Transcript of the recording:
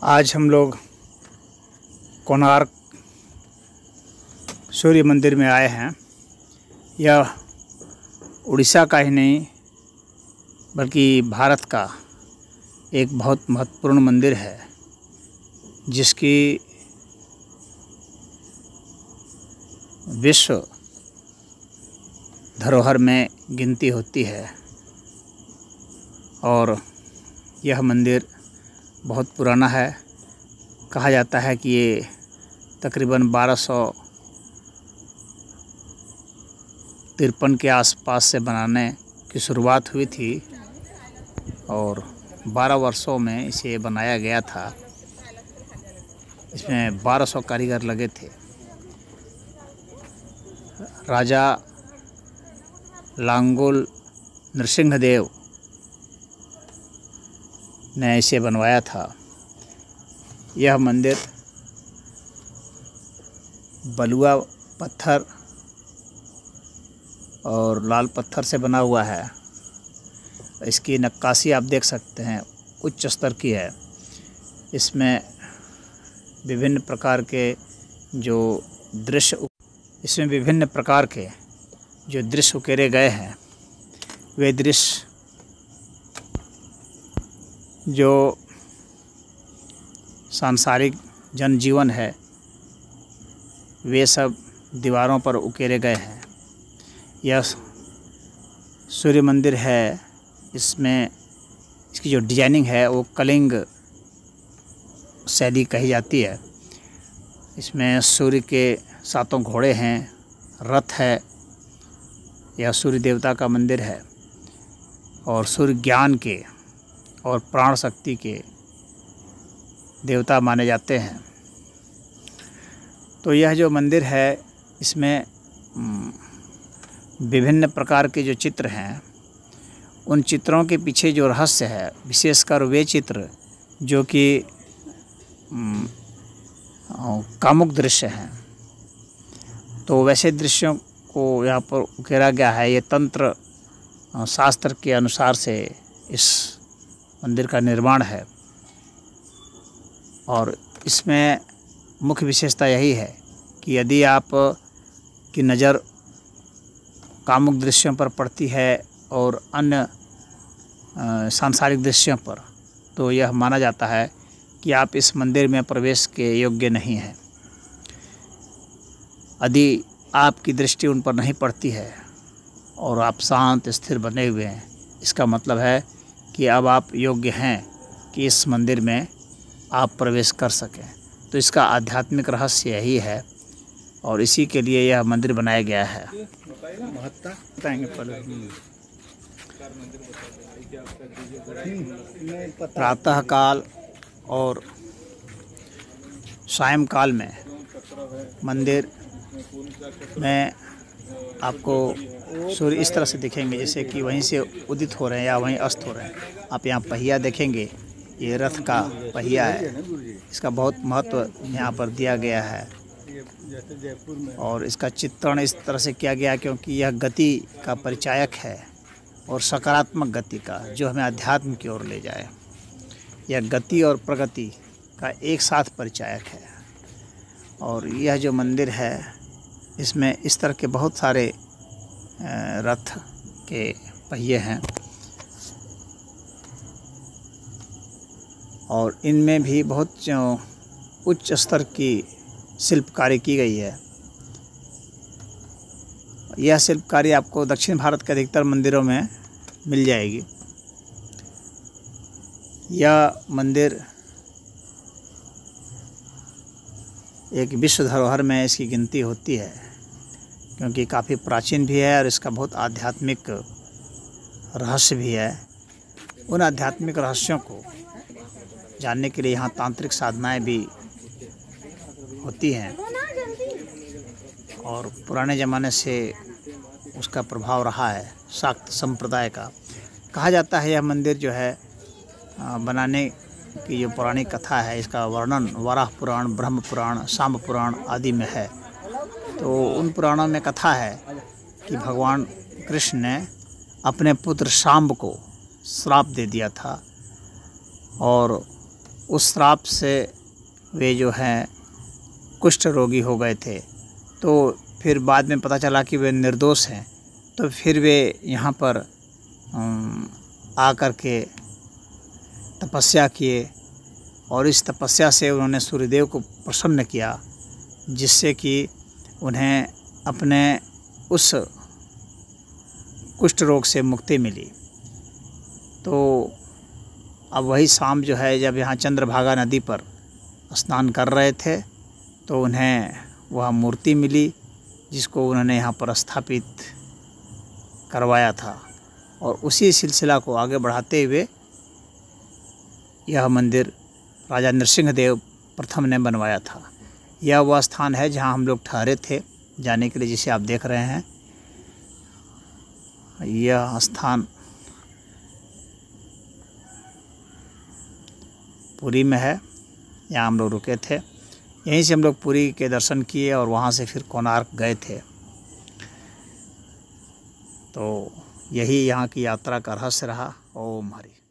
आज हम लोग कोणार्क सूर्य मंदिर में आए हैं। यह उड़ीसा का ही नहीं बल्कि भारत का एक बहुत महत्वपूर्ण मंदिर है, जिसकी विश्व धरोहर में गिनती होती है। और यह मंदिर बहुत पुराना है। कहा जाता है कि ये तकरीबन 1253 के आसपास से बनाने की शुरुआत हुई थी और 12 वर्षों में इसे बनाया गया था। इसमें 1200 कारीगर लगे थे। राजा लांगुल नृसिंहदेव ने इसे बनवाया था। यह मंदिर बलुआ पत्थर और लाल पत्थर से बना हुआ है। इसकी नक्काशी आप देख सकते हैं, उच्च स्तर की है। इसमें विभिन्न प्रकार के जो दृश्य उकेरे गए हैं, वे दृश्य जो सांसारिक जनजीवन है, वे सब दीवारों पर उकेरे गए हैं। यह सूर्य मंदिर है। इसमें इसकी जो डिजाइनिंग है वो कलिंग शैली कही जाती है। इसमें सूर्य के 7 घोड़े हैं, रथ है। यह सूर्य देवता का मंदिर है और सूर्य ज्ञान के और प्राण शक्ति के देवता माने जाते हैं। तो यह जो मंदिर है, इसमें विभिन्न प्रकार के जो चित्र हैं, उन चित्रों के पीछे जो रहस्य है, विशेषकर वे चित्र जो कि कामुक दृश्य हैं, तो वैसे दृश्यों को यहाँ पर उकेरा गया है। ये तंत्र शास्त्र के अनुसार से इस मंदिर का निर्माण है। और इसमें मुख्य विशेषता यही है कि यदि आप की नज़र कामुक दृश्यों पर पड़ती है और अन्य सांसारिक दृश्यों पर, तो यह माना जाता है कि आप इस मंदिर में प्रवेश के योग्य नहीं हैं। यदि आपकी दृष्टि उन पर नहीं पड़ती है और आप शांत स्थिर बने हुए हैं, इसका मतलब है कि अब आप योग्य हैं कि इस मंदिर में आप प्रवेश कर सकें। तो इसका आध्यात्मिक रहस्य यही है और इसी के लिए यह मंदिर बनाया गया है। प्रातः काल और सायंकाल में मंदिर में आपको सूर्य इस तरह से दिखेंगे जैसे कि वहीं से उदित हो रहे हैं या वहीं अस्त हो रहे हैं। आप यहाँ पहिया देखेंगे, ये रथ का पहिया है। इसका बहुत महत्व यहाँ पर दिया गया है और इसका चित्रण इस तरह से किया गया क्योंकि यह गति का परिचायक है और सकारात्मक गति का, जो हमें अध्यात्म की ओर ले जाए। यह गति और प्रगति का एक साथ परिचायक है। और यह जो मंदिर है, इसमें इस तरह के बहुत सारे रथ के पहिए हैं और इनमें भी बहुत उच्च स्तर की शिल्पकारी की गई है। यह शिल्पकारी आपको दक्षिण भारत के अधिकतर मंदिरों में मिल जाएगी। यह मंदिर एक विश्व धरोहर में इसकी गिनती होती है क्योंकि काफ़ी प्राचीन भी है और इसका बहुत आध्यात्मिक रहस्य भी है। उन आध्यात्मिक रहस्यों को जानने के लिए यहाँ तांत्रिक साधनाएं भी होती हैं और पुराने ज़माने से उसका प्रभाव रहा है शाक्त संप्रदाय का। कहा जाता है यह मंदिर जो है बनाने की जो पुरानी कथा है, इसका वर्णन वराह पुराण, ब्रह्म पुराण, शाम्ब पुराण आदि में है। तो उन पुराणों में कथा है कि भगवान कृष्ण ने अपने पुत्र शाम्ब को श्राप दे दिया था और उस श्राप से वे जो हैं कुष्ठ रोगी हो गए थे। तो फिर बाद में पता चला कि वे निर्दोष हैं, तो फिर वे यहाँ पर आकर के तपस्या किए और इस तपस्या से उन्होंने सूर्यदेव को प्रसन्न किया, जिससे कि उन्हें अपने उस कुष्ठ रोग से मुक्ति मिली। तो अब वही शाम जो है, जब यहाँ चंद्रभागा नदी पर स्नान कर रहे थे तो उन्हें वह मूर्ति मिली, जिसको उन्होंने यहाँ पर स्थापित करवाया था। और उसी सिलसिला को आगे बढ़ाते हुए यह मंदिर राजा नरसिंहदेव प्रथम ने बनवाया था। यह वह स्थान है जहाँ हम लोग ठहरे थे जाने के लिए, जिसे आप देख रहे हैं। यह स्थान पुरी में है, यहाँ हम लोग रुके थे। यहीं से हम लोग पुरी के दर्शन किए और वहाँ से फिर कोणार्क गए थे। तो यही यहाँ की यात्रा का रहस्य रहा। ओम हरि।